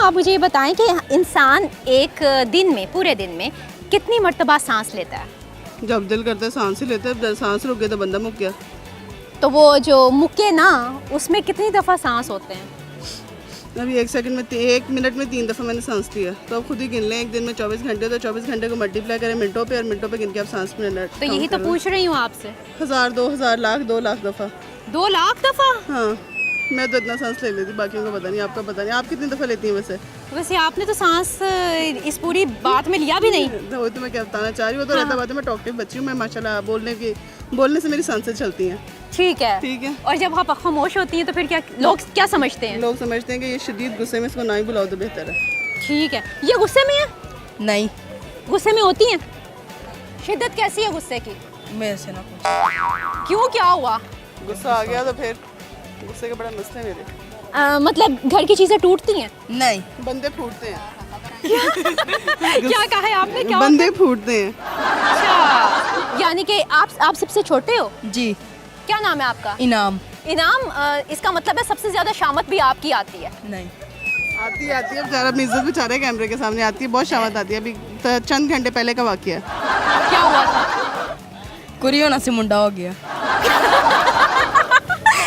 आप मुझे ये बताएं कि इंसान एक दिन में, पूरे दिन में कितनी मर्तबा सांस लेता है? जब दिल करता है सांस ही लेते हैं, सांस रुक गई तो बंदा मुक गया। तो वो जो मुक्के ना, उसमें कितनी दफ़ा सांस होते हैं? अभी 1 सेकंड में 1 मिनट में 3 दफ़ा मैंने सांस लिया। तो आप खुद ही गिन लें, एक दिन में 24 घंटे, तो 24 घंटे को मल्टीप्लाई करें मिनटों पे, और मिनटों पे गिन के आप सांस में तो यही तो पूछ रही हूँ आपसे। 1000, 2000, लाख, 2 लाख दफ़ा। 2 लाख दफ़ा? हाँ, मैं तो इतना सांस ले लेती, बाकियों को पता नहीं, आपका पता नहीं। आप कितनी दफ़ा लेती हैं वैसे? वैसे आपने तो सांस इस पूरी बात में लिया भी नहीं। तो वही तो मैं क्या बताना चाह रही हूँ, वो तो रहता बात है। मैं टॉकटिव बच्ची हूँ, मैं माशाल्लाह बोलने से मेरी सांसें चलती हैं। ठीक है। ठीक है। और जब आप खामोश होती हैं तो फिर क्या लोग क्या समझते हैं? लोग समझते हैं कि ये शदीद गुस्से में, इसको ना ही बुलाओ तो बेहतर है। ठीक है। ये गुस्से में है? नहीं, गुस्से में होती हैं? शिद्दत कैसी है गुस्से की? मेरे से ना पूछ। क्यों, क्या हुआ? गुस्सा आ गया तो फिर गुस्से के बड़ा मसले हैं मेरे। मतलब घर की चीज़ें टूटती हैं? नहीं, बंदे फूटते हैं। क्या कहा है आपने? क्या बंदे फूटते हैं। अच्छा, यानी कि आप सबसे छोटे हो? जी। क्या नाम है आपका? इनाम। इनाम। इसका मतलब है सबसे ज्यादा शामत भी आपकी आती है? नहीं, आती है अब ज़रा अपनी इज्जत बचा रहे, कैमरे के सामने आती है, बहुत शामत आती है। अभी चंद घंटे पहले का वाक़या है। क्या हुआ था? कुरी होना से मुंडा हो गया।